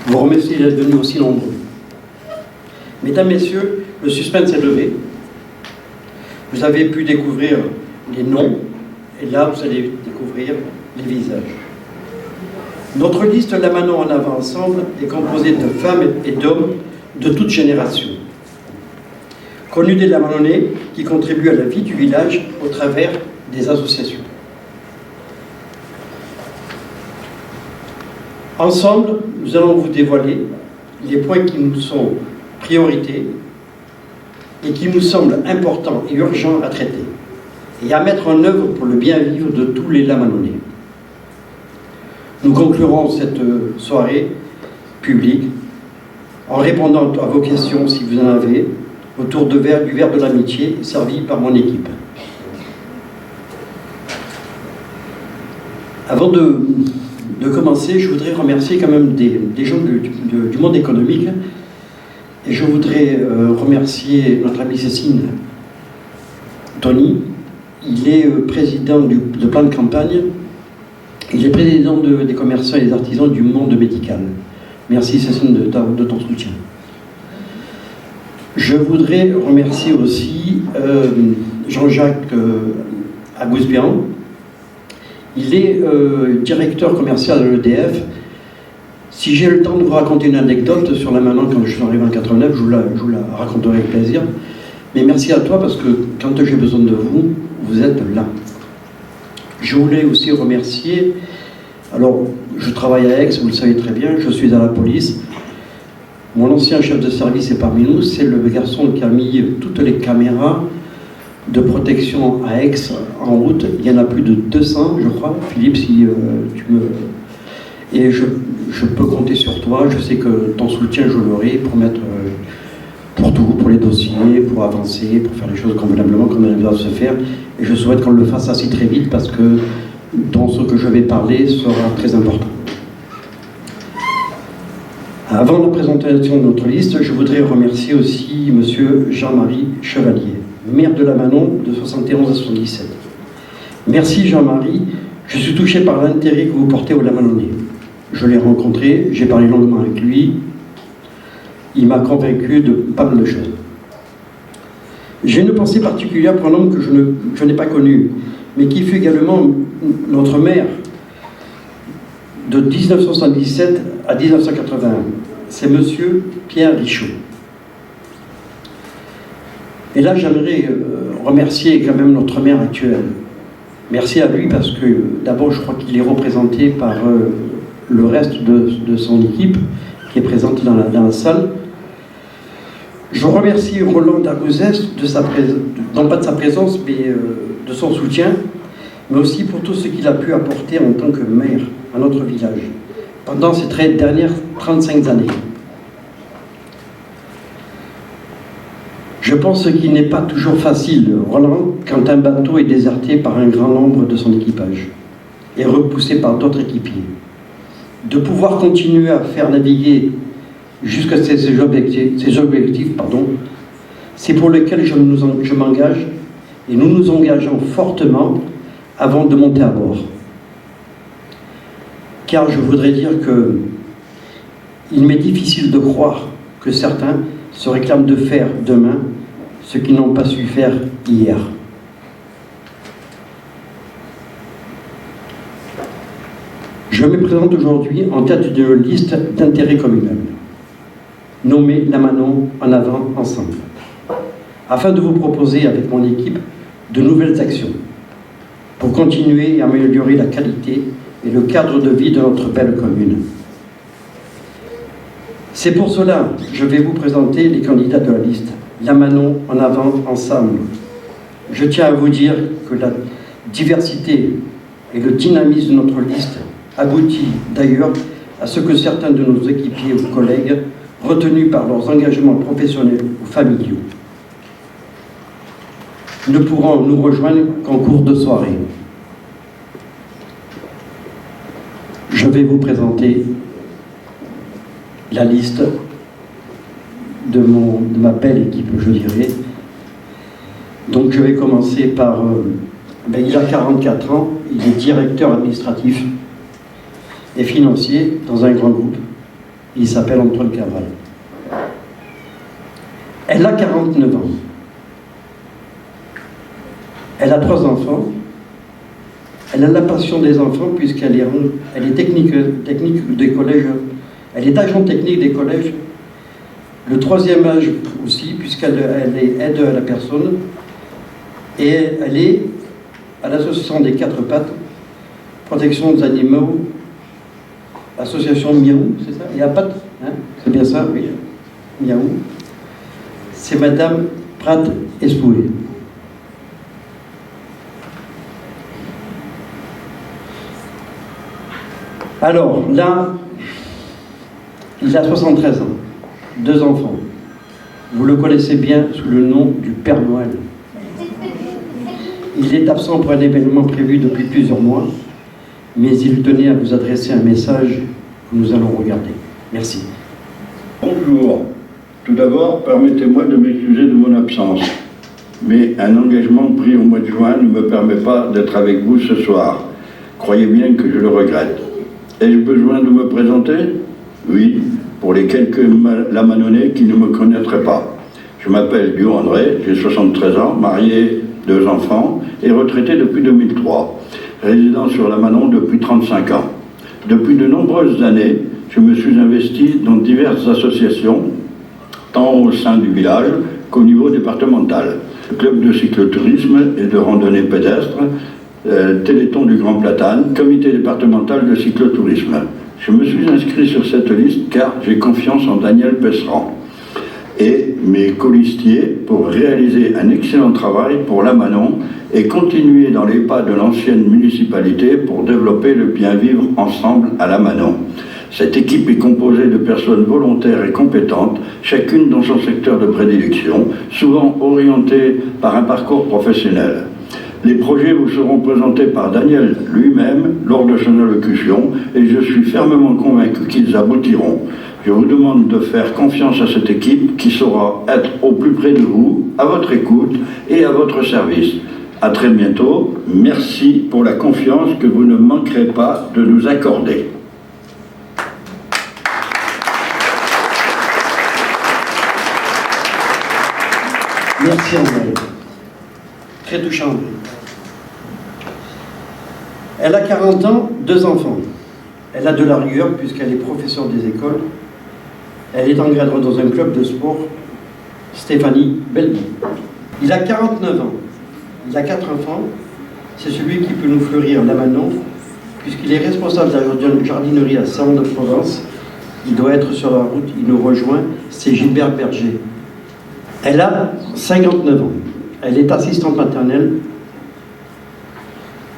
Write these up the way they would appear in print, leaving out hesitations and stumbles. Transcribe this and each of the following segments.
vous remercie d'être venus aussi nombreux. Mesdames, Messieurs, le suspense est levé. Vous avez pu découvrir les noms, et là, vous allez découvrir les visages. Notre liste La Manon en avant ensemble est composée de femmes et d'hommes de toute génération, connus des Lamanonnais qui contribuent à la vie du village au travers des associations. Ensemble, nous allons vous dévoiler les points qui nous sont priorités et qui nous semblent importants et urgents à traiter et à mettre en œuvre pour le bien vivre de tous les Lamanonnais. Nous conclurons cette soirée publique en répondant à vos questions, si vous en avez, autour du verre de l'amitié servi par mon équipe. Avant de commencer, je voudrais remercier quand même des gens du monde économique. Et je voudrais remercier notre amie Cécile Tony. Il est président de plan de campagne. Il est président des commerçants et des artisans du monde médical. Merci Cécile de ton soutien. Je voudrais remercier aussi Jean-Jacques Agouspian. Il est directeur commercial de l'EDF. Si j'ai le temps de vous raconter une anecdote sur la Manon quand je suis arrivé en 89, je vous la raconterai avec plaisir. Mais merci à toi parce que quand j'ai besoin de vous, vous êtes là. Je voulais aussi remercier, alors je travaille à Aix, vous le savez très bien, je suis à la police. Mon ancien chef de service est parmi nous, c'est le garçon qui a mis toutes les caméras de protection à Aix en route. Il y en a plus de 200, je crois. Philippe, si tu me... Et je peux compter sur toi, je sais que ton soutien, je l'aurai pour mettre... pour tout, pour les dossiers, pour avancer, pour faire les choses convenablement comme elles doivent se faire. Et je souhaite qu'on le fasse assez très vite parce que dans ce que je vais parler sera très important. Avant la présentation de notre liste, je voudrais remercier aussi M. Jean-Marie Chevalier, maire de la Manon de 71 à 77. Merci Jean-Marie, je suis touché par l'intérêt que vous portez au Lamanonnais. Je l'ai rencontré, j'ai parlé longuement avec lui, il m'a convaincu de pas mal de choses. J'ai une pensée particulière pour un homme que je n'ai pas connu, mais qui fut également notre maire de 1977 à 1981. C'est M. Pierre Richaud. Et là, j'aimerais remercier quand même notre maire actuel. Merci à lui parce que, d'abord, je crois qu'il est représenté par le reste de son équipe qui est présente dans la salle. Je remercie Roland Dargouzès non pas de sa présence, mais de son soutien, mais aussi pour tout ce qu'il a pu apporter en tant que maire à notre village pendant ces dernières 35 années. Je pense qu'il n'est pas toujours facile, Roland, quand un bateau est déserté par un grand nombre de son équipage et repoussé par d'autres équipiers. De pouvoir continuer à faire naviguer jusqu'à ces objectifs, c'est pour lesquels je m'engage et nous nous engageons fortement avant de monter à bord. Car je voudrais dire que il m'est difficile de croire que certains se réclament de faire demain ce qu'ils n'ont pas su faire hier. Je me présente aujourd'hui en tête d'une liste d'intérêts communal, nommée La Manon en avant ensemble, afin de vous proposer avec mon équipe de nouvelles actions pour continuer et améliorer la qualité et le cadre de vie de notre belle commune. C'est pour cela que je vais vous présenter les candidats de la liste La Manon en avant ensemble. Je tiens à vous dire que la diversité et le dynamisme de notre liste aboutit d'ailleurs à ce que certains de nos équipiers ou collègues, retenus par leurs engagements professionnels ou familiaux, ne pourront nous rejoindre qu'en cours de soirée. Je vais vous présenter la liste de ma belle équipe, je dirais. Donc je vais commencer par... il a 44 ans, il est directeur administratif et financier dans un grand groupe. Il s'appelle Antoine Caval. Elle a 49 ans. Elle a 3 enfants. Elle a la passion des enfants puisqu'elle est technique des collèges. Elle est agent technique des collèges. Le 3e âge aussi, puisqu'elle est aide à la personne. Et elle est à l'association des 4 pattes, protection des animaux, association Miaou, c'est ça? Il y a pattes, hein? C'est bien ça, oui. Miaou. C'est Madame Prat Espoué. Alors, là, il a 73 ans, 2 enfants. Vous le connaissez bien sous le nom du Père Noël. Il est absent pour un événement prévu depuis plusieurs mois, mais il tenait à vous adresser un message que nous allons regarder. Merci. Bonjour. Tout d'abord, permettez-moi de m'excuser de mon absence. Mais un engagement pris au mois de juin ne me permet pas d'être avec vous ce soir. Croyez bien que je le regrette. Ai-je besoin de me présenter? Oui, pour les quelques Lamanonnais qui ne me connaîtraient pas. Je m'appelle Dio André, j'ai 73 ans, marié, 2 enfants et retraité depuis 2003. Résident sur Lamanon depuis 35 ans. Depuis de nombreuses années, je me suis investi dans diverses associations, tant au sein du village qu'au niveau départemental. Le club de cyclotourisme et de randonnée pédestre, Téléthon du Grand Platane, comité départemental de cyclotourisme. Je me suis inscrit sur cette liste car j'ai confiance en Daniel Pesseran et mes colistiers pour réaliser un excellent travail pour Lamanon et continuer dans les pas de l'ancienne municipalité pour développer le bien vivre ensemble à Lamanon. Cette équipe est composée de personnes volontaires et compétentes, chacune dans son secteur de prédilection, souvent orientées par un parcours professionnel. Les projets vous seront présentés par Daniel lui-même lors de son allocution et je suis fermement convaincu qu'ils aboutiront. Je vous demande de faire confiance à cette équipe qui saura être au plus près de vous, à votre écoute et à votre service. À très bientôt. Merci pour la confiance que vous ne manquerez pas de nous accorder. Merci André. Très touchant. Elle a 40 ans, 2 enfants. Elle a de la rigueur puisqu'elle est professeure des écoles. Elle est encadrée dans un club de sport, Stéphanie Belby. Il a 49 ans. Il a 4 enfants. C'est celui qui peut nous fleurir Lamanon puisqu'il est responsable de la jardinerie à Saint-Onde-de-Provence. Il doit être sur la route, il nous rejoint. C'est Gilbert Berger. Elle a 59 ans. Elle est assistante maternelle.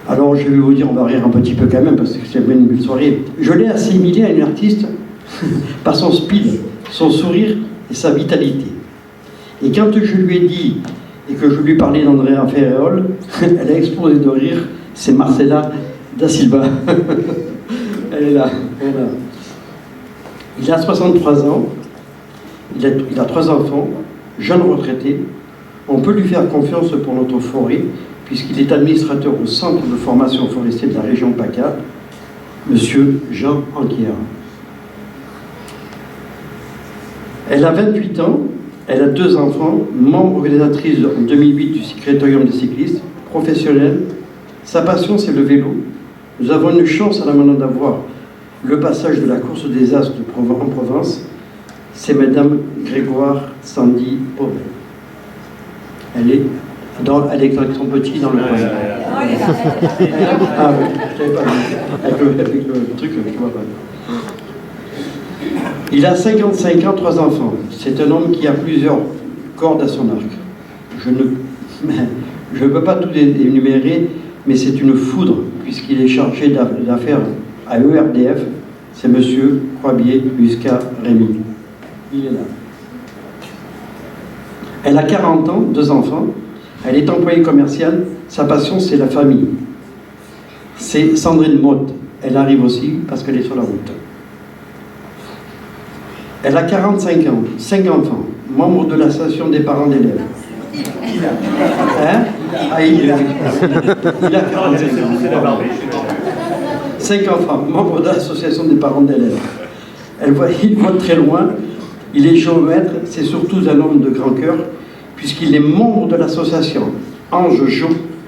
Alors je vais vous dire, on va rire un petit peu quand même parce que c'est une belle soirée. Je l'ai assimilée à une artiste par son speed, son sourire et sa vitalité. Et quand je lui ai dit et que je lui parlais d'Andrea Ferreol, elle a explosé de rire. C'est Marcela da Silva. Elle est là. Voilà. Il a 63 ans. Il a 3 enfants, jeune retraité. On peut lui faire confiance pour notre forêt, puisqu'il est administrateur au centre de formation forestière de la région PACA, Monsieur Jean Anquière. Elle a 28 ans, elle a 2 enfants, membre organisatrice en 2008 du secrétariat des cyclistes, professionnelle. Sa passion, c'est le vélo. Nous avons une chance à Lamanon d'avoir le passage de la course des As en Provence. C'est Madame Grégoire Sandy Pauvel. Elle est avec son petit dans le coin. Ah oui, je ne savais pas. Avec le truc, je vois pas. Il a 55 ans, 3 enfants. C'est un homme qui a plusieurs cordes à son arc. Je ne peux pas tout énumérer, mais c'est une foudre, puisqu'il est chargé d'affaires à ERDF. C'est Monsieur Croibier Muscat Rémy. Il est là. Elle a 40 ans, 2 enfants. Elle est employée commerciale. Sa passion, c'est la famille. C'est Sandrine Motte. Elle arrive aussi parce qu'elle est sur la route. Elle a 45 ans, 5 enfants, membre de l'association des parents d'élèves. Hein? Ah, il a 45 ans. 5 enfants, membre de l'association des parents d'élèves. Il voit très loin, il est géomètre, c'est surtout un homme de grand cœur, puisqu'il est membre de l'association Ange Jo,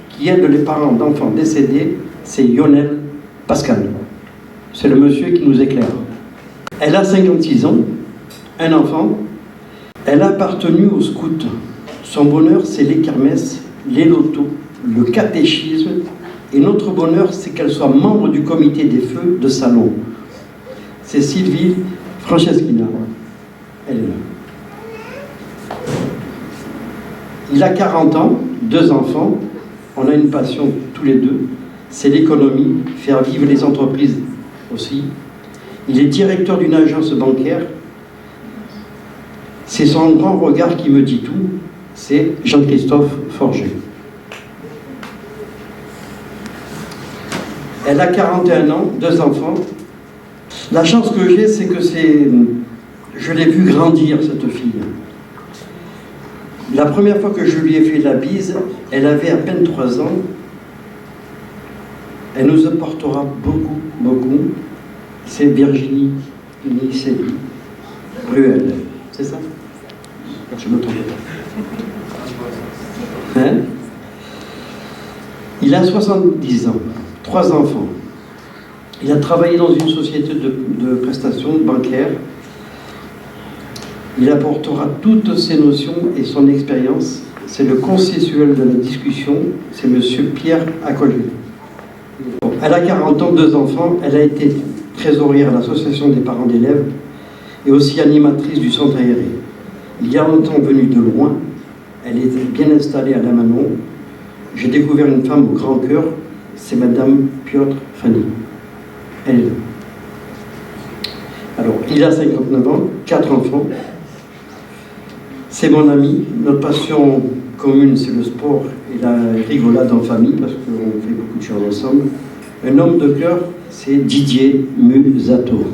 qui aide les parents d'enfants décédés, c'est Lionel Pascal. C'est le monsieur qui nous éclaire. Elle a 56 ans, un enfant, elle a appartenu au scout. Son bonheur, c'est les kermesses, les lotos, le catéchisme, et notre bonheur, c'est qu'elle soit membre du comité des feux de Salon. C'est Sylvie Franceschina. Elle est là. Il a 40 ans, 2 enfants, on a une passion tous les deux, c'est l'économie, faire vivre les entreprises aussi. Il est directeur d'une agence bancaire. C'est son grand regard qui me dit tout, c'est Jean-Christophe Forger. Elle a 41 ans, 2 enfants. La chance que j'ai, c'est que je l'ai vue grandir, cette fille. La première fois que je lui ai fait la bise, elle avait à peine 3 ans. Elle nous apportera beaucoup, beaucoup. C'est Virginie Ruel. C'est ça? Je me trompe pas. Hein? Il a 70 ans, 3 enfants. Il a travaillé dans une société de prestations bancaires. Il apportera toutes ses notions et son expérience. C'est le consensuel de la discussion, c'est M. Pierre Accollier. Bon, elle a 40 ans, 2 enfants. Elle a été trésorière à l'association des parents d'élèves et aussi animatrice du centre aéré. Il y a longtemps venue de loin. Elle était bien installée à la Manon. J'ai découvert une femme au grand cœur, c'est Madame Piotr Fanny. Elle est là. Alors, il a 59 ans, 4 enfants. C'est mon ami. Notre passion commune, c'est le sport et la rigolade en famille, parce qu'on fait beaucoup de choses ensemble. Un homme de cœur, c'est Didier Musato.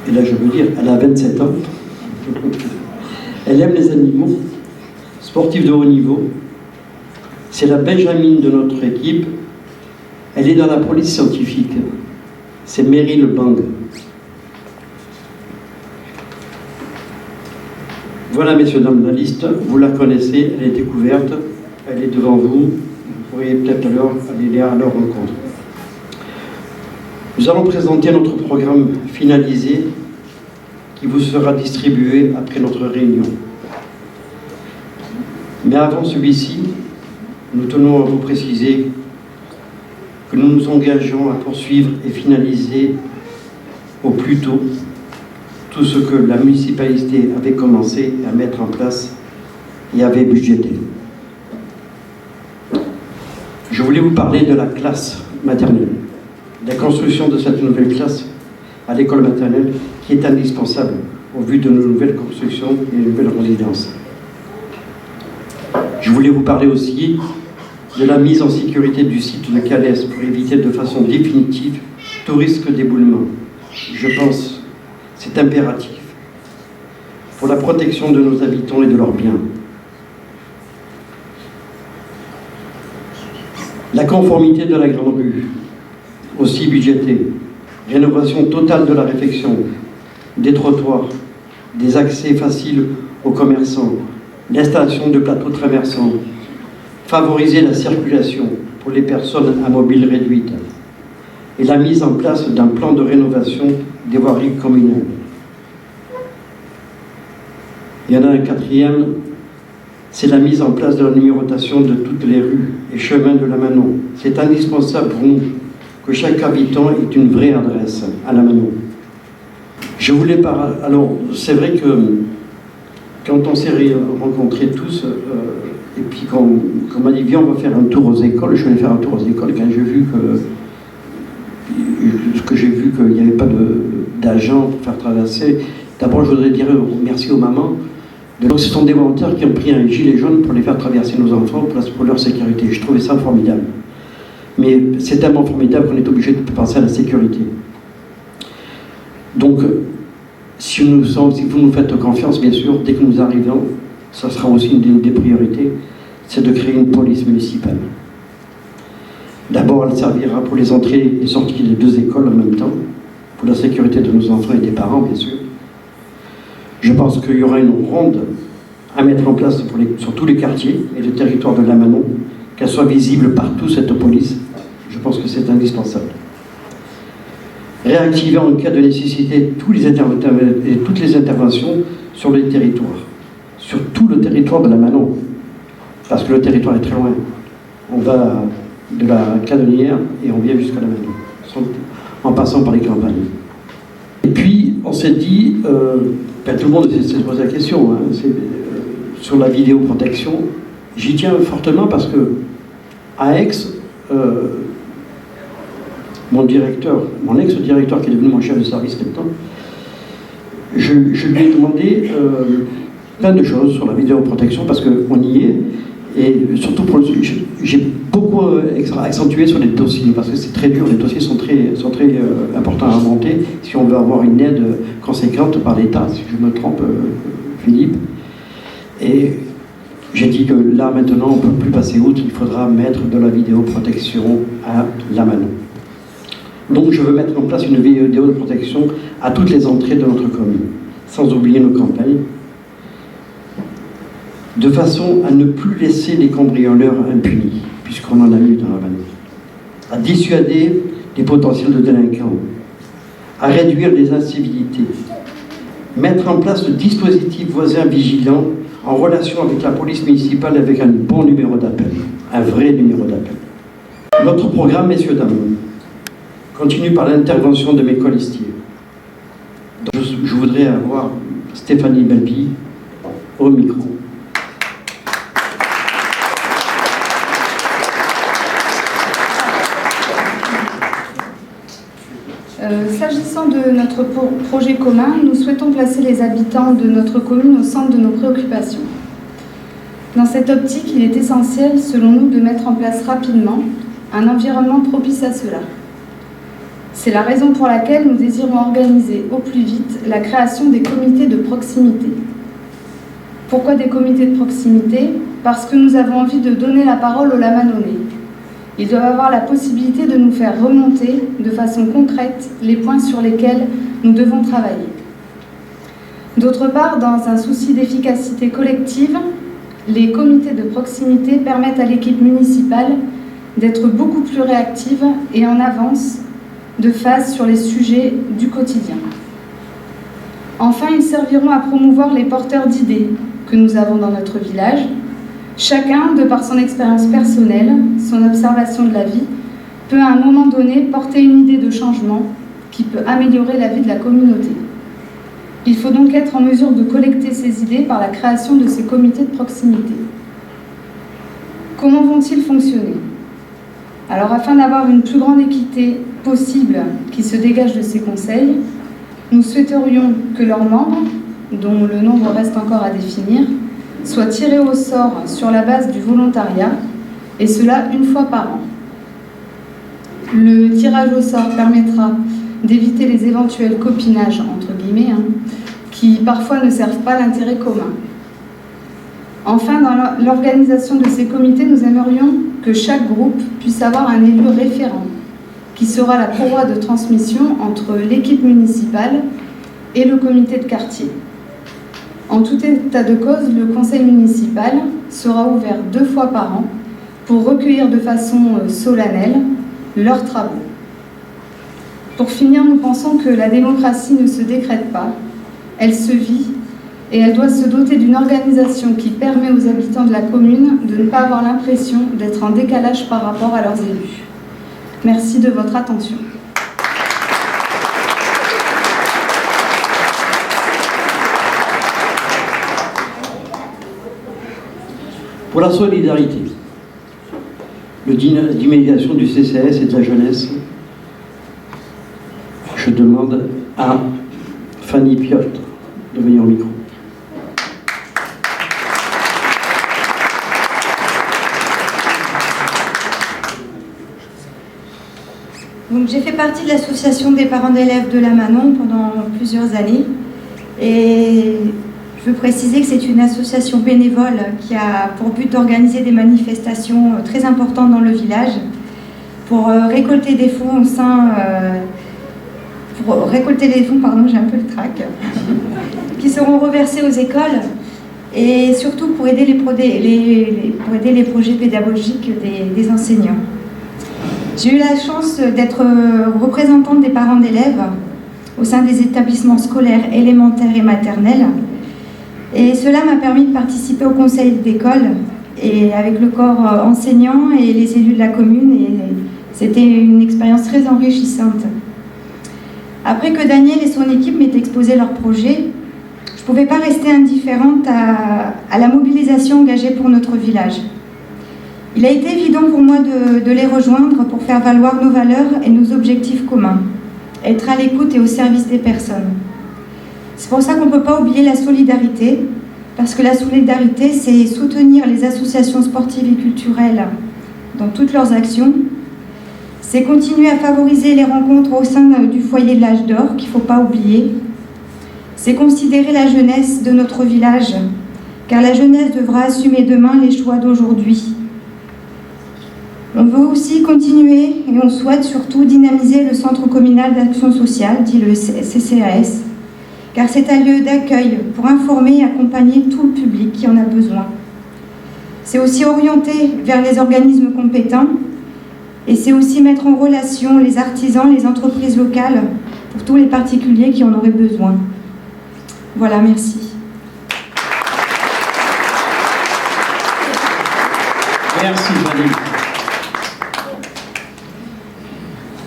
Et là, je veux dire, elle a 27 ans. Elle aime les animaux, sportive de haut niveau. C'est la Benjamine de notre équipe. Elle est dans la police scientifique. C'est Meryl Bang. Voilà, messieurs, dames, la liste. Vous la connaissez, elle est découverte. Elle est devant vous. Vous pourriez peut-être alors aller à leur rencontre. Nous allons présenter notre programme finalisé qui vous sera distribué après notre réunion. Mais avant celui-ci, nous tenons à vous préciser que nous nous engageons à poursuivre et finaliser au plus tôt tout ce que la municipalité avait commencé à mettre en place et avait budgété. Je voulais vous parler de la classe maternelle, la construction de cette nouvelle classe à l'école maternelle qui est indispensable au vu de nos nouvelles constructions et de nouvelles résidences. Je voulais vous parler aussi de la mise en sécurité du site de Calès pour éviter de façon définitive tout risque d'éboulement. Je pense que c'est impératif pour la protection de nos habitants et de leurs biens. La conformité de la grande rue, aussi budgétée, rénovation totale de la réfection, des trottoirs, des accès faciles aux commerçants, l'installation de plateaux traversants, favoriser la circulation pour les personnes à mobile réduite et la mise en place d'un plan de rénovation des voiries communales. Il y en a un quatrième, c'est la mise en place de la numérotation de toutes les rues et chemins de la Manon. C'est indispensable pour nous que chaque habitant ait une vraie adresse à la Manon. Je voulais parler. Alors, c'est vrai que quand on s'est rencontrés tous, et puis quand on m'a dit viens, on va faire un tour aux écoles, je vais faire un tour aux écoles. Quand j'ai vu qu'il n'y avait pas d'agent pour faire traverser, d'abord je voudrais dire merci aux mamans. Donc, ce sont des volontaires qui ont pris un gilet jaune pour les faire traverser nos enfants pour leur sécurité. Je trouvais ça formidable. Mais c'est tellement formidable qu'on est obligé de penser à la sécurité. Donc, si vous nous faites confiance, bien sûr, dès que nous arrivons, ça sera aussi une des priorités, c'est de créer une police municipale. D'abord, elle servira pour les entrées et sorties des deux écoles en même temps, pour la sécurité de nos enfants et des parents, bien sûr. Je pense qu'il y aura une ronde à mettre en place sur tous les quartiers et le territoire de Lamanon, qu'elle soit visible partout, cette police. Je pense que c'est indispensable. Réactiver en cas de nécessité toutes les interventions sur le territoire, sur tout le territoire de Lamanon, parce que le territoire est très loin. On va de la Canonnière et on vient jusqu'à Lamanon, en passant par les campagnes. Et puis, on s'est dit, tout le monde s'est posé la question, hein, sur la vidéoprotection. J'y tiens fortement parce que, à Aix, mon ex-directeur, qui est devenu mon chef de service maintenant, je lui ai demandé plein de choses sur la vidéoprotection parce qu'on y est, et surtout j'ai beaucoup accentué sur les dossiers parce que c'est très dur, les dossiers sont très importants à remonter si on veut avoir une aide conséquente par l'État, si je me trompe, Philippe. Et j'ai dit que là maintenant on ne peut plus passer outre, il faudra mettre de la vidéoprotection à Lamanon. Donc je veux mettre en place une vidéoprotection à toutes les entrées de notre commune, sans oublier nos campagnes, de façon à ne plus laisser les cambrioleurs impunis, puisqu'on en a eu dans Lamanon, à dissuader les potentiels de délinquants, à réduire les incivilités, mettre en place le dispositif voisin vigilant en relation avec la police municipale avec un bon numéro d'appel, un vrai numéro d'appel. Notre programme, messieurs, dames, continue par l'intervention de mes colistiers. Je voudrais avoir Stéphanie Belby au micro. S'agissant de notre projet commun, nous souhaitons placer les habitants de notre commune au centre de nos préoccupations. Dans cette optique, il est essentiel, selon nous, de mettre en place rapidement un environnement propice à cela. C'est la raison pour laquelle nous désirons organiser au plus vite la création des comités de proximité. Pourquoi des comités de proximité? Parce que nous avons envie de donner la parole aux Lamanonnais. Ils doivent avoir la possibilité de nous faire remonter de façon concrète les points sur lesquels nous devons travailler. D'autre part, dans un souci d'efficacité collective, les comités de proximité permettent à l'équipe municipale d'être beaucoup plus réactive et en avance de phase sur les sujets du quotidien. Enfin, ils serviront à promouvoir les porteurs d'idées que nous avons dans notre village. Chacun, de par son expérience personnelle, son observation de la vie, peut à un moment donné porter une idée de changement qui peut améliorer la vie de la communauté. Il faut donc être en mesure de collecter ces idées par la création de ces comités de proximité. Comment vont-ils fonctionner? Alors, afin d'avoir une plus grande équité possible qui se dégage de ces conseils, nous souhaiterions que leurs membres, dont le nombre reste encore à définir, soient tirés au sort sur la base du volontariat, et cela une fois par an. Le tirage au sort permettra d'éviter les éventuels copinages, entre guillemets, qui parfois ne servent pas l'intérêt commun. Enfin, dans l'organisation de ces comités, nous aimerions que chaque groupe puisse avoir un élu référent, qui sera la courroie de transmission entre l'équipe municipale et le comité de quartier. En tout état de cause, le conseil municipal sera ouvert 2 fois par an pour recueillir de façon solennelle leurs travaux. Pour finir, nous pensons que la démocratie ne se décrète pas, elle se vit et elle doit se doter d'une organisation qui permet aux habitants de la commune de ne pas avoir l'impression d'être en décalage par rapport à leurs élus. Merci de votre attention. Pour la solidarité, le dynamisation du CCAS et de la jeunesse, je demande à Fanny Piotr de venir au micro. Donc, j'ai fait partie de l'association des parents d'élèves de Lamanon pendant plusieurs années et je veux préciser que c'est une association bénévole qui a pour but d'organiser des manifestations très importantes dans le village pour récolter des fonds au sein... j'ai un peu le trac, qui seront reversés aux écoles et surtout pour aider les projets pédagogiques des enseignants. J'ai eu la chance d'être représentante des parents d'élèves au sein des établissements scolaires élémentaires et maternels. Et cela m'a permis de participer au conseil d'école et avec le corps enseignant et les élus de la commune. Et c'était une expérience très enrichissante. Après que Daniel et son équipe m'aient exposé leur projet, je ne pouvais pas rester indifférente à la mobilisation engagée pour notre village. Il a été évident pour moi de les rejoindre pour faire valoir nos valeurs et nos objectifs communs, être à l'écoute et au service des personnes. C'est pour ça qu'on ne peut pas oublier la solidarité, parce que la solidarité, c'est soutenir les associations sportives et culturelles dans toutes leurs actions. C'est continuer à favoriser les rencontres au sein du foyer de l'âge d'or, qu'il ne faut pas oublier. C'est considérer la jeunesse de notre village, car la jeunesse devra assumer demain les choix d'aujourd'hui. On veut aussi continuer, et on souhaite surtout dynamiser le Centre communal d'action sociale, dit le CCAS, car c'est un lieu d'accueil pour informer et accompagner tout le public qui en a besoin. C'est aussi orienter vers les organismes compétents, et c'est aussi mettre en relation les artisans, les entreprises locales, pour tous les particuliers qui en auraient besoin. Voilà, merci. Merci, Fanny.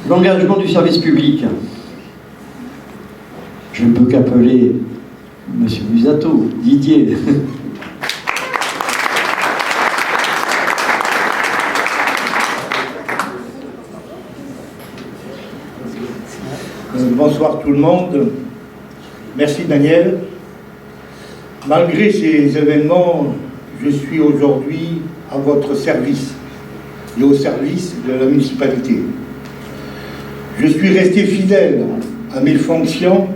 L'engagement du service public. Je ne peux qu'appeler M. Busato, Didier. Bonsoir tout le monde. Merci Daniel. Malgré ces événements, je suis aujourd'hui à votre service et au service de la municipalité. Je suis resté fidèle à mes fonctions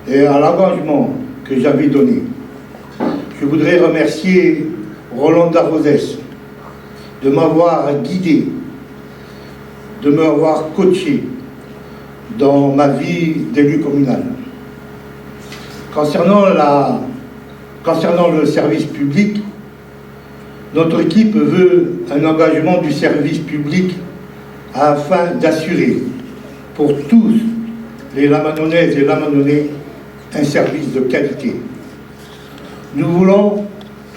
et à l'engagement que j'avais donné. Je voudrais remercier Roland Darrosès de m'avoir guidé, de m'avoir coaché dans ma vie d'élu communal. Concernant le service public, notre équipe veut un engagement du service public afin d'assurer pour tous les Lamanonnaises et Lamanonnais un service de qualité. Nous voulons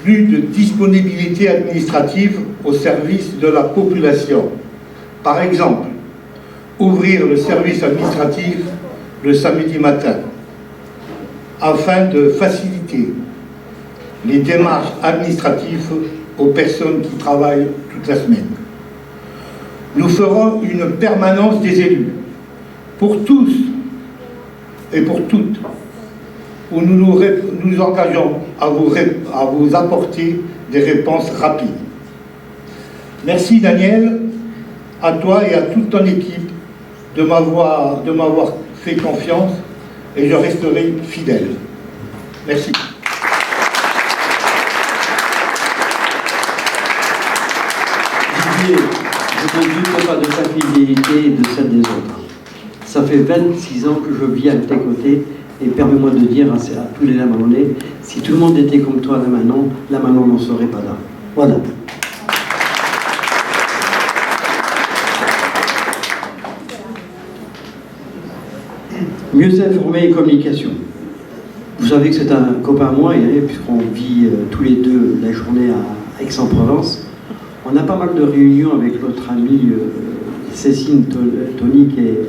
plus de disponibilité administrative au service de la population. Par exemple, ouvrir le service administratif le samedi matin afin de faciliter les démarches administratives aux personnes qui travaillent toute la semaine. Nous ferons une permanence des élus pour tous et pour toutes, où nous nous engageons à vous apporter des réponses rapides. Merci Daniel, à toi et à toute ton équipe de m'avoir fait confiance et je resterai fidèle. Merci. Didier, je ne doute pas de ta fidélité et de celle des autres. Ça fait 26 ans que je vis à tes côtés et permets-moi de dire à tous les Lamanonnais, si tout le monde était comme toi la Manon n'en serait pas là. Voilà. Mieux informer et communication. Vous savez que c'est un copain à moi, puisqu'on vit tous les deux la journée à Aix-en-Provence. On a pas mal de réunions avec notre ami Cécile Tony, qui est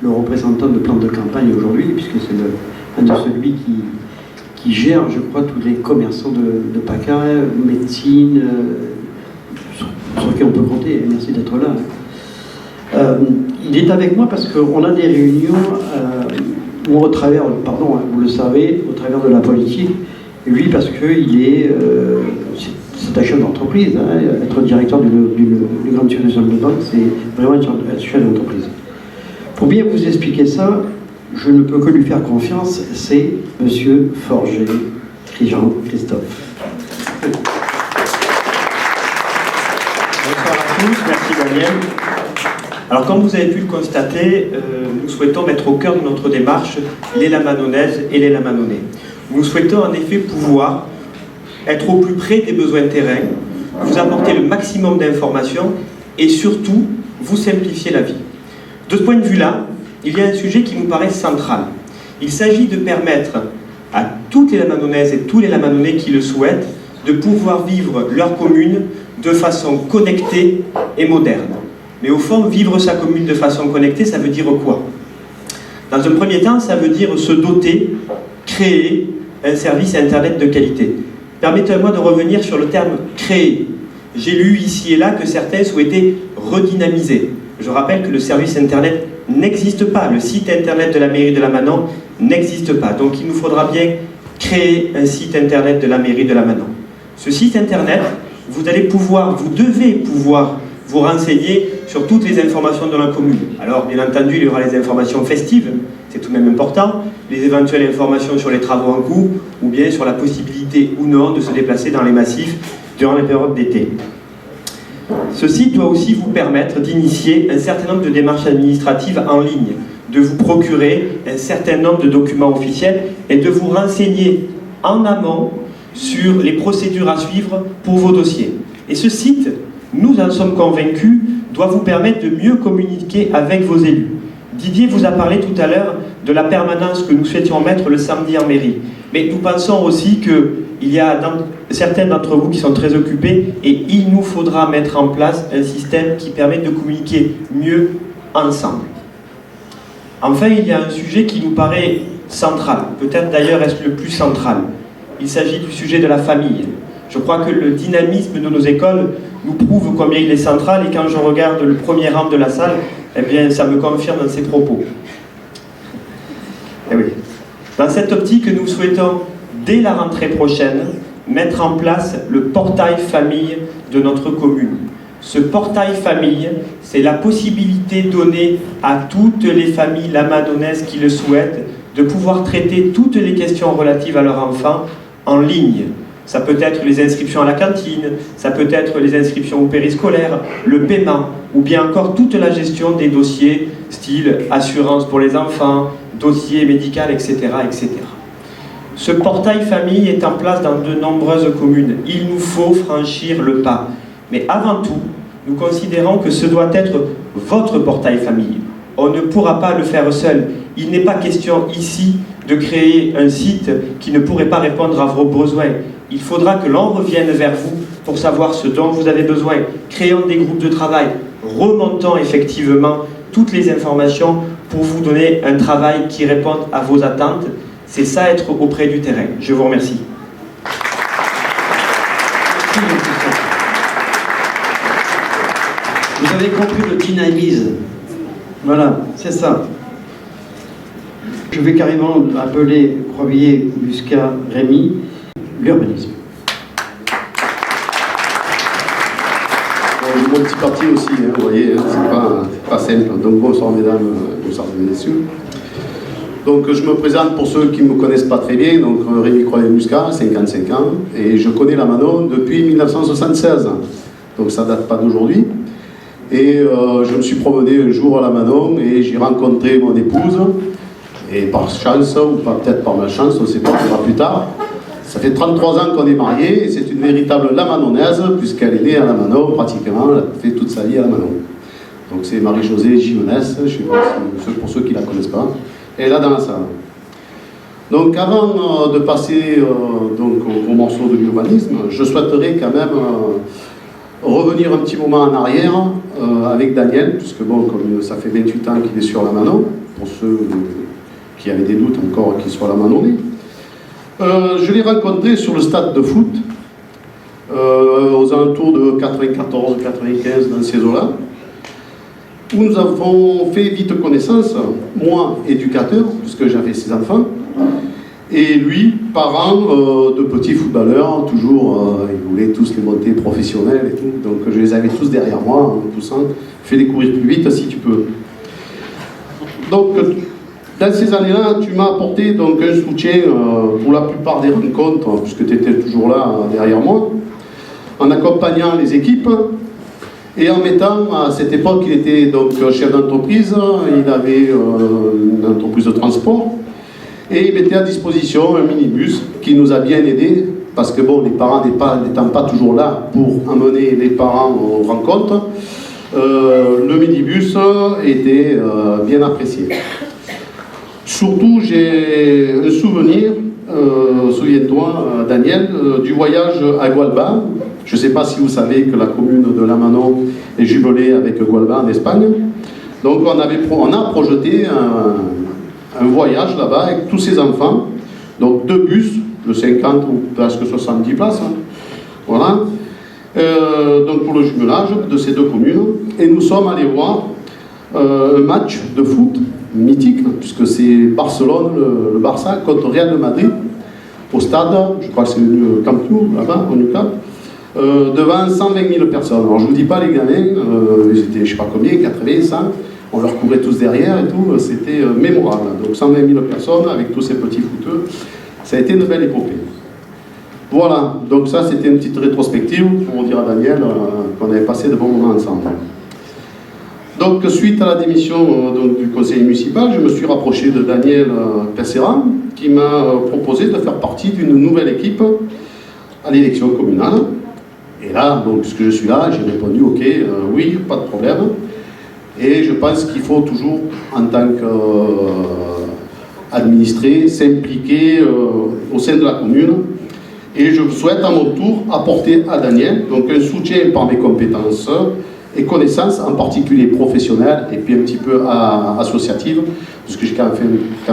le représentant de plan de campagne aujourd'hui, puisque c'est un de celui qui gère, je crois, tous les commerçants de PACA, médecine, sur qui on peut compter. Merci d'être là. Il est avec moi parce qu'on a des réunions où au travers, vous le savez, au travers de la politique, et lui parce qu'il est, c'est un chef d'entreprise, être directeur d'une grande institution de banque, c'est vraiment un chef d'entreprise. Pour bien vous expliquer ça, je ne peux que lui faire confiance, c'est Monsieur Forger, Jean-Christophe. Bonsoir à tous, merci Daniel. Alors comme vous avez pu le constater, nous souhaitons mettre au cœur de notre démarche les Lamanonaises et les Lamanonnais. Nous souhaitons en effet pouvoir être au plus près des besoins terrain, vous apporter le maximum d'informations et surtout vous simplifier la vie. De ce point de vue-là, il y a un sujet qui nous paraît central. Il s'agit de permettre à toutes les Lamanonaises et tous les Lamanonnais qui le souhaitent de pouvoir vivre leur commune de façon connectée et moderne. Mais au fond, vivre sa commune de façon connectée, ça veut dire quoi? Dans un premier temps, ça veut dire se doter, créer un service Internet de qualité. Permettez-moi de revenir sur le terme « créer ». J'ai lu ici et là que certains souhaitaient redynamiser. Je rappelle que le service Internet n'existe pas. Le site Internet de la mairie de Lamanon n'existe pas. Donc il nous faudra bien créer un site Internet de la mairie de Lamanon. Ce site Internet, vous devez pouvoir vous renseigner sur toutes les informations de la commune. Alors, bien entendu, il y aura les informations festives, c'est tout de même important, les éventuelles informations sur les travaux en cours, ou bien sur la possibilité ou non de se déplacer dans les massifs durant les périodes d'été. Ce site doit aussi vous permettre d'initier un certain nombre de démarches administratives en ligne, de vous procurer un certain nombre de documents officiels et de vous renseigner en amont sur les procédures à suivre pour vos dossiers. Et ce site, nous en sommes convaincus, doit vous permettre de mieux communiquer avec vos élus. Didier vous a parlé tout à l'heure de la permanence que nous souhaitions mettre le samedi en mairie. Mais nous pensons aussi qu'il y a certains d'entre vous qui sont très occupés et il nous faudra mettre en place un système qui permette de communiquer mieux ensemble. Enfin, il y a un sujet qui nous paraît central, peut-être d'ailleurs est-ce le plus central. Il s'agit du sujet de la famille. Je crois que le dynamisme de nos écoles nous prouve combien il est central et quand je regarde le premier rang de la salle, eh bien, ça me confirme dans ses propos. Et oui. Dans cette optique, nous souhaitons, dès la rentrée prochaine, mettre en place le portail famille de notre commune. Ce portail famille, c'est la possibilité donnée à toutes les familles lamanonnaises qui le souhaitent de pouvoir traiter toutes les questions relatives à leur enfant en ligne. Ça peut être les inscriptions à la cantine, ça peut être les inscriptions au périscolaire, le paiement, ou bien encore toute la gestion des dossiers, style assurance pour les enfants, dossier médical, etc., etc. Ce portail famille est en place dans de nombreuses communes. Il nous faut franchir le pas. Mais avant tout, nous considérons que ce doit être votre portail famille. On ne pourra pas le faire seul. Il n'est pas question ici de créer un site qui ne pourrait pas répondre à vos besoins. Il faudra que l'on revienne vers vous pour savoir ce dont vous avez besoin. Créons des groupes de travail, remontons effectivement toutes les informations pour vous donner un travail qui réponde à vos attentes. C'est ça, être auprès du terrain. Je vous remercie. Vous avez compris le dynamisme. Voilà, c'est ça. Je vais carrément appeler Crovier jusqu'à Rémi, l'urbanisme. Mon petit parti aussi, hein, vous voyez, c'est pas simple. Donc bonsoir mesdames, bonsoir messieurs. Donc je me présente pour ceux qui ne me connaissent pas très bien, donc Rémi Crovier-Muscat, 55 ans, et je connais Lamanon depuis 1976. Donc ça date pas d'aujourd'hui. Et je me suis promené un jour à Lamanon et j'ai rencontré mon épouse. Et par chance, ou peut-être par malchance, on ne sait pas, on verra plus tard. Ça fait 33 ans qu'on est mariés et c'est une véritable Lamanonaise puisqu'elle est née à Lamanon pratiquement, elle a fait toute sa vie à Lamanon. Donc c'est Marie-Josée Gimenès, je ne sais pas si, pour ceux qui ne la connaissent pas, elle est là dans la salle. Donc avant de passer donc, au morceau de l'urbanisme, je souhaiterais quand même revenir un petit moment en arrière avec Daniel, puisque bon, comme ça fait 28 ans qu'il est sur Lamanon, pour ceux qui avaient des doutes encore qu'il soit Lamanonnais. Je l'ai rencontré sur le stade de foot, aux alentours de 94-95, dans ces eaux-là, où nous avons fait vite connaissance, moi, éducateur, puisque j'avais 6 enfants, et lui, parent de petits footballeurs, toujours, ils voulaient tous les monter professionnels et tout, donc je les avais tous derrière moi, en me poussant, fais les courir plus vite si tu peux. Donc, dans ces années-là, tu m'as apporté donc un soutien pour la plupart des rencontres, puisque tu étais toujours là derrière moi, en accompagnant les équipes. Et en mettant, à cette époque, il était donc chef d'entreprise, il avait une entreprise de transport, et il mettait à disposition un minibus qui nous a bien aidés, parce que bon, les parents n'étant pas toujours là pour amener les parents aux rencontres, le minibus était bien apprécié. Surtout, j'ai un souvenir, souviens-toi, Daniel, du voyage à Gualba. Je ne sais pas si vous savez que la commune de Lamanon est jumelée avec Gualba en Espagne. Donc on a projeté un voyage là-bas avec tous ces enfants. Donc 2 bus de 50 ou presque 70 places. Hein. Voilà. Donc pour le jumelage de ces 2 communes. Et nous sommes allés voir un match de foot mythique, puisque c'est Barcelone, le Barça, contre Real de Madrid, au stade, je crois que c'est le Camp Nou, là-bas, au Nou Camp, devant 120 000 personnes. Alors je ne vous dis pas, les gamins, ils étaient, je ne sais pas combien, 80, 100, on leur courait tous derrière et tout, c'était mémorable. Donc 120 000 personnes avec tous ces petits footeux, ça a été une belle épopée. Voilà, donc ça c'était une petite rétrospective pour dire à Daniel qu'on avait passé de bons moments ensemble. Donc, suite à la démission du conseil municipal, je me suis rapproché de Daniel Pesseran, qui m'a proposé de faire partie d'une nouvelle équipe à l'élection communale. Et là, donc, puisque je suis là, j'ai répondu ok, oui, pas de problème. Et je pense qu'il faut toujours, en tant qu'administré, s'impliquer au sein de la commune. Et je souhaite à mon tour apporter à Daniel donc, un soutien par mes compétences et connaissances, en particulier professionnelles et puis un petit peu associatives, parce que j'ai quand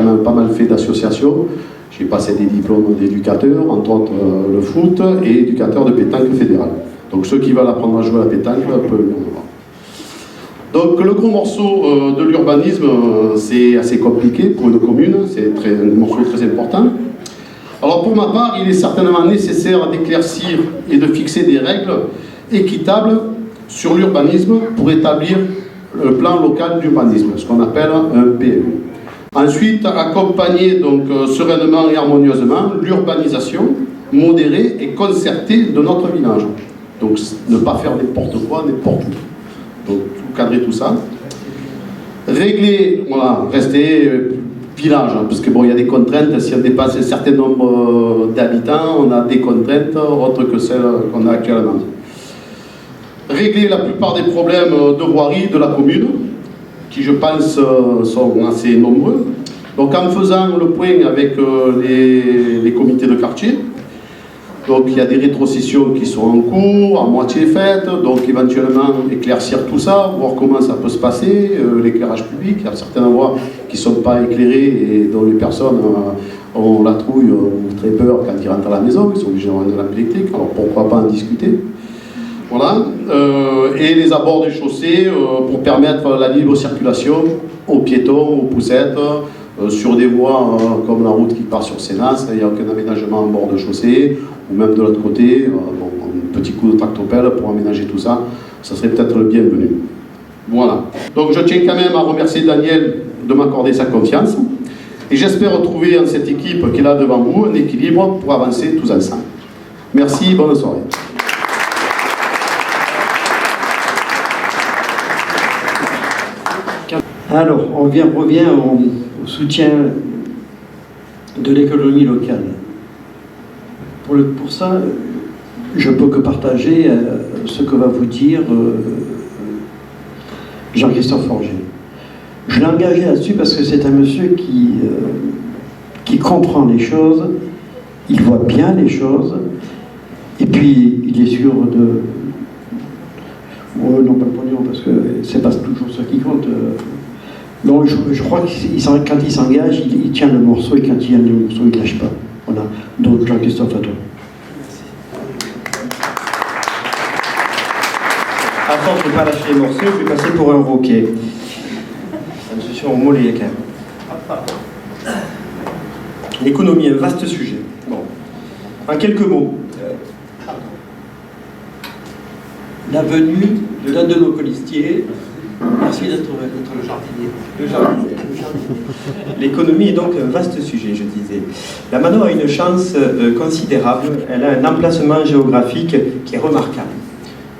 même pas mal fait d'associations. J'ai passé des diplômes d'éducateur, entre autres le foot, et éducateur de pétanque fédéral. Donc ceux qui veulent apprendre à jouer à la pétanque peuvent le voir. Donc le gros morceau de l'urbanisme, c'est assez compliqué pour une commune, c'est un morceau très important. Alors pour ma part, il est certainement nécessaire d'éclaircir et de fixer des règles équitables sur l'urbanisme pour établir le plan local d'urbanisme, ce qu'on appelle un PLU. Ensuite, accompagner donc sereinement et harmonieusement l'urbanisation modérée et concertée de notre village. Donc ne pas faire n'importe quoi, n'importe où. Donc cadrer tout ça. Régler, voilà, rester village, hein, parce que bon, il y a des contraintes, si on dépasse un certain nombre d'habitants, on a des contraintes autres que celles qu'on a actuellement. Régler la plupart des problèmes de voirie de la commune, qui je pense sont assez nombreux. Donc en faisant le point avec les comités de quartier, donc il y a des rétrocessions qui sont en cours, à moitié faites, donc éventuellement éclaircir tout ça, voir comment ça peut se passer, l'éclairage public, il y a certains endroits qui ne sont pas éclairés et dont les personnes ont la trouille ou très peur quand ils rentrent à la maison, ils sont obligés d'avoir de lampe électrique, alors pourquoi pas en discuter. Voilà, et les abords des chaussées pour permettre la libre circulation aux piétons, aux poussettes, sur des voies comme la route qui part sur Sénas, il n'y a aucun aménagement en bord de chaussée, ou même de l'autre côté, un petit coup de tractopelle pour aménager tout ça, ça serait peut-être le bienvenu. Voilà, donc je tiens quand même à remercier Daniel de m'accorder sa confiance, et j'espère retrouver en cette équipe qui est là devant vous un équilibre pour avancer tous ensemble. Merci, bonne soirée. Alors, on revient au soutien de l'économie locale. Pour ça, je ne peux que partager ce que va vous dire Jean-Christophe Forger. Je l'ai engagé là-dessus parce que c'est un monsieur qui comprend les choses, il voit bien les choses, et puis il est sûr de... non, pas le pognon, parce que c'est pas toujours ça qui compte. Donc je crois que quand il s'engage, il tient le morceau, et quand il tient le morceau, il ne lâche pas. Voilà. Donc Jean-Christophe, à toi. À force de ne pas lâcher les morceaux, je vais passer pour un roquet. Ça me se sur mon mollet quand même. L'économie, un vaste sujet. Bon. En quelques mots. La venue de l'un de nos colistiers. Merci d'être le jardinier. Le jardinier. L'économie est donc un vaste sujet, je disais. La Mano a une chance considérable. Elle a un emplacement géographique qui est remarquable.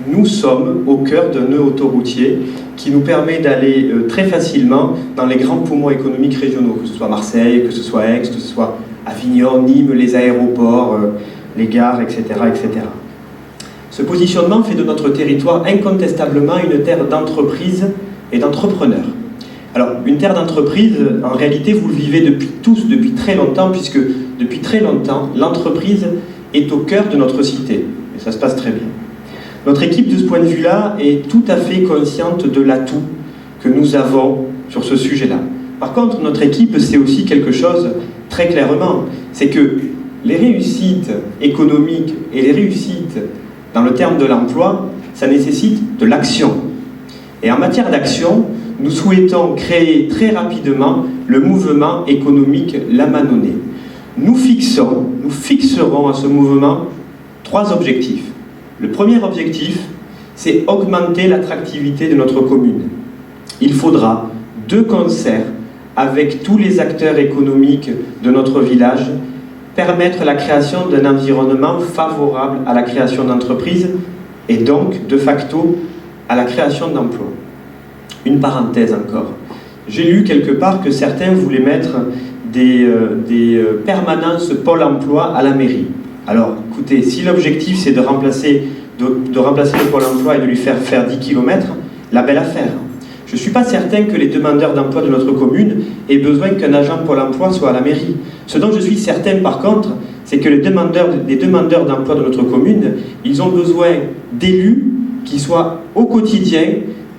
Nous sommes au cœur d'un nœud autoroutier qui nous permet d'aller très facilement dans les grands poumons économiques régionaux, que ce soit Marseille, que ce soit Aix, que ce soit Avignon, Nîmes, les aéroports, les gares, etc., etc. Ce positionnement fait de notre territoire incontestablement une terre d'entreprise et d'entrepreneurs. Alors, une terre d'entreprise, en réalité, vous le vivez depuis très longtemps, puisque depuis très longtemps, l'entreprise est au cœur de notre cité. Et ça se passe très bien. Notre équipe, de ce point de vue-là, est tout à fait consciente de l'atout que nous avons sur ce sujet-là. Par contre, notre équipe sait aussi quelque chose très clairement, c'est que les réussites économiques et les réussites dans le terme de l'emploi, ça nécessite de l'action. Et en matière d'action, nous souhaitons créer très rapidement le mouvement économique lamanonnais. Nous fixerons à ce mouvement 3 objectifs. Le premier objectif, c'est augmenter l'attractivité de notre commune. Il faudra, de concert avec tous les acteurs économiques de notre village, permettre la création d'un environnement favorable à la création d'entreprises et donc, de facto, à la création d'emplois. Une parenthèse encore. J'ai lu quelque part que certains voulaient mettre des permanences Pôle emploi à la mairie. Alors, écoutez, si l'objectif c'est de remplacer le Pôle emploi et de lui faire 10 km, la belle affaire. Je ne suis pas certain que les demandeurs d'emploi de notre commune aient besoin qu'un agent Pôle emploi soit à la mairie. Ce dont je suis certain par contre, c'est que les demandeurs d'emploi de notre commune, ils ont besoin d'élus qui soient au quotidien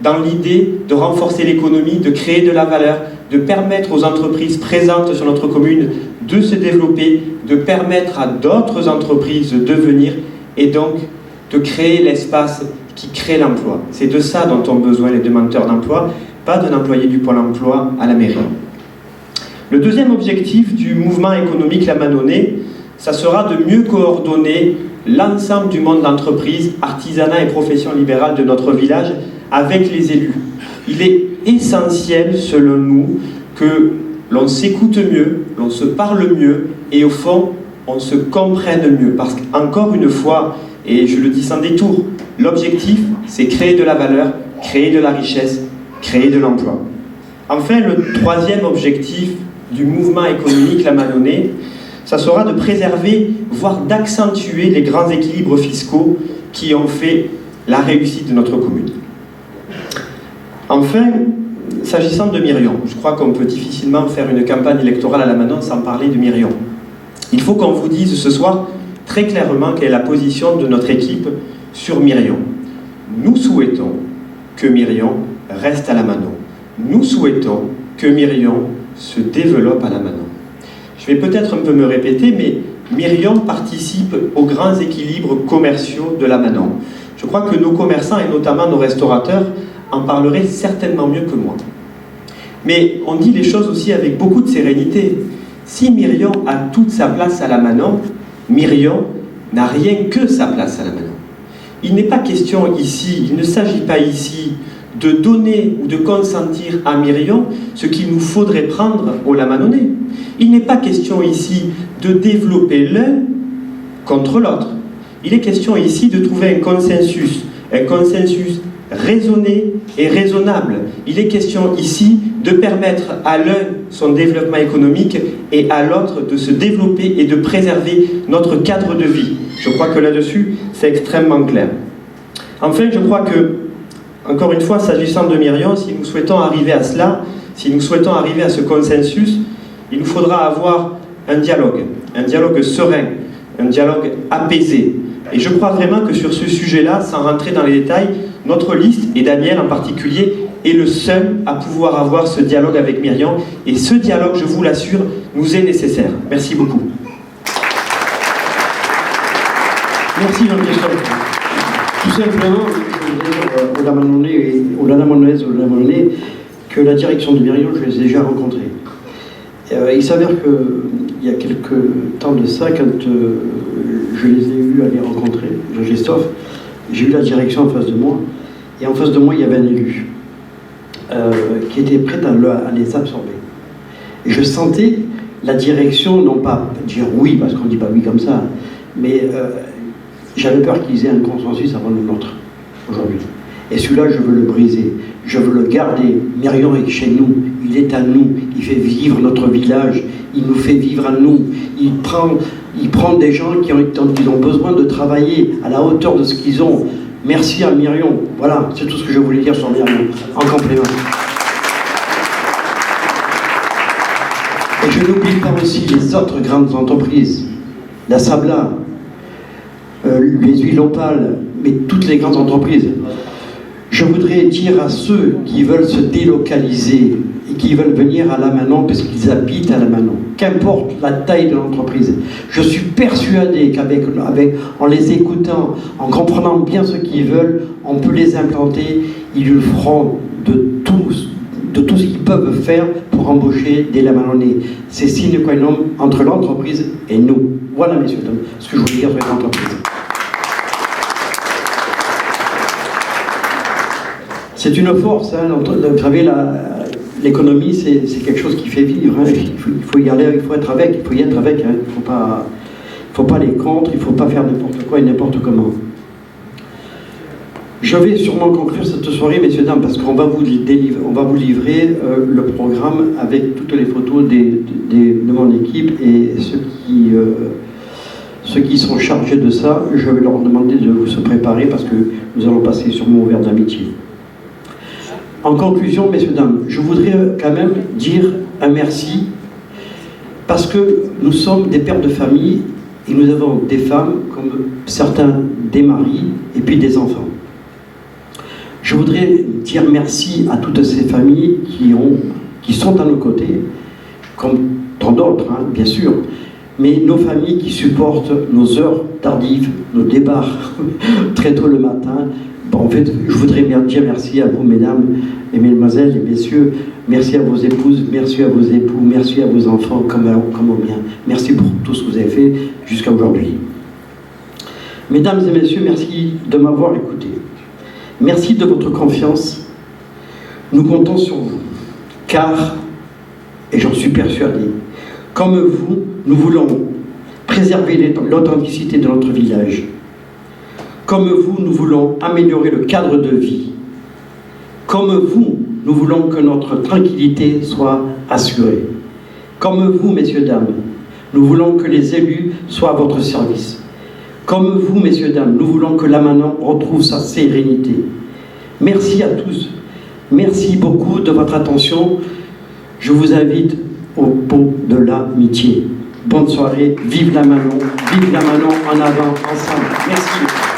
dans l'idée de renforcer l'économie, de créer de la valeur, de permettre aux entreprises présentes sur notre commune de se développer, de permettre à d'autres entreprises de venir et donc de créer l'espace qui crée l'emploi. C'est de ça dont ont besoin les demandeurs d'emploi, pas d'un employé du Pôle emploi à la mairie. Le deuxième objectif du mouvement économique lamanonnais, ça sera de mieux coordonner l'ensemble du monde d'entreprise, artisanat et profession libérale de notre village avec les élus. Il est essentiel, selon nous, que l'on s'écoute mieux, l'on se parle mieux et au fond, on se comprenne mieux. Parce qu'encore une fois, et je le dis sans détour, l'objectif, c'est créer de la valeur, créer de la richesse, créer de l'emploi. Enfin, le troisième objectif du mouvement économique lamanonnais, ça sera de préserver, voire d'accentuer les grands équilibres fiscaux qui ont fait la réussite de notre commune. Enfin, s'agissant de Mirion, je crois qu'on peut difficilement faire une campagne électorale à Lamanon sans parler de Mirion. Il faut qu'on vous dise ce soir très clairement quelle est la position de notre équipe sur Mirion. Nous souhaitons que Mirion reste à Lamanon. Nous souhaitons que Mirion se développe à Lamanon. Je vais peut-être un peu me répéter, mais Mirion participe aux grands équilibres commerciaux de Lamanon. Je crois que nos commerçants et notamment nos restaurateurs en parleraient certainement mieux que moi. Mais on dit les choses aussi avec beaucoup de sérénité. Si Mirion a toute sa place à Lamanon, Mirion n'a rien que sa place à Lamanon. Il n'est pas question ici, il ne s'agit pas ici de donner ou de consentir à Mirion ce qu'il nous faudrait prendre au Lamanonnais. Il n'est pas question ici de développer l'un contre l'autre. Il est question ici de trouver un consensus raisonné et raisonnable. Il est question ici de permettre à l'un son développement économique et à l'autre de se développer et de préserver notre cadre de vie. Je crois que là-dessus, c'est extrêmement clair. Enfin, je crois que, encore une fois, s'agissant de Mirion, si nous souhaitons arriver à cela, si nous souhaitons arriver à ce consensus, il nous faudra avoir un dialogue serein, un dialogue apaisé. Et je crois vraiment que sur ce sujet-là, sans rentrer dans les détails, notre liste, et Daniel en particulier, est le seul à pouvoir avoir ce dialogue avec Mirion. Et ce dialogue, je vous l'assure, nous est nécessaire. Merci beaucoup. Merci Jean-Christophe. Tout simplement, je veux dire aux Lamanonnaises et aux Lamanonnais que la direction de Mirion, je les ai déjà rencontrés. Il s'avère qu'il y a quelques temps de ça, quand je les ai eus à les rencontrer, Jean-Christophe, j'ai eu la direction en face de moi, et en face de moi, il y avait un élu qui était prêt à les absorber. Et je sentais la direction, non pas dire oui, parce qu'on ne dit pas oui comme ça, mais j'avais peur qu'ils aient un consensus avant le nôtre. aujourd'hui. Et celui-là, je veux le briser. Je veux le garder. Myrion est chez nous. Il est à nous. Il fait vivre notre village. Il nous fait vivre à nous. Il prend des gens qui ont besoin de travailler à la hauteur de ce qu'ils ont. Merci à Myrion. Voilà, c'est tout ce que je voulais dire sur Myrion, en complément. Et je n'oublie pas aussi les autres grandes entreprises. La Sabla, les huiles opales, mais toutes les grandes entreprises. Je voudrais dire à ceux qui veulent se délocaliser et qui veulent venir à Lamanon parce qu'ils habitent à Lamanon, qu'importe la taille de l'entreprise, je suis persuadé en les écoutant, en comprenant bien ce qu'ils veulent, on peut les implanter, ils le feront de tout ce qu'ils peuvent faire pour embaucher des Lamanonnais. C'est sine qua non entre l'entreprise et nous. Voilà, messieurs, ce que je voulais dire sur les entreprises. C'est une force, hein, vous savez, l'économie, c'est quelque chose qui fait vivre. Hein. Il faut y aller, il faut être avec, il faut y être avec. Hein. Il ne faut pas aller contre, il ne faut pas faire n'importe quoi et n'importe comment. Je vais sûrement conclure cette soirée, messieurs, dames, parce qu'on va vous livrer le programme avec toutes les photos de mon équipe et ceux qui sont chargés de ça, je vais leur demander de se préparer parce que nous allons passer sûrement au verre d'amitié. En conclusion, messieurs, dames, je voudrais quand même dire un merci parce que nous sommes des pères de famille et nous avons des femmes, comme certains des maris, et puis des enfants. Je voudrais dire merci à toutes ces familles qui sont à nos côtés, comme tant d'autres, hein, bien sûr, mais nos familles qui supportent nos heures tardives, nos débarques très tôt le matin. Bon, en fait, je voudrais dire merci à vous, mesdames et mesdemoiselles et messieurs. Merci à vos épouses, merci à vos époux, merci à vos enfants comme aux miens. Merci pour tout ce que vous avez fait jusqu'à aujourd'hui. Mesdames et messieurs, merci de m'avoir écouté. Merci de votre confiance. Nous comptons sur vous, car, et j'en suis persuadé, comme vous, nous voulons préserver l'authenticité de notre village. Comme vous, nous voulons améliorer le cadre de vie. Comme vous, nous voulons que notre tranquillité soit assurée. Comme vous, messieurs, dames, nous voulons que les élus soient à votre service. Comme vous, messieurs, dames, nous voulons que Lamanon retrouve sa sérénité. Merci à tous. Merci beaucoup de votre attention. Je vous invite au pot de l'amitié. Bonne soirée. Vive Lamanon en avant, ensemble. Merci.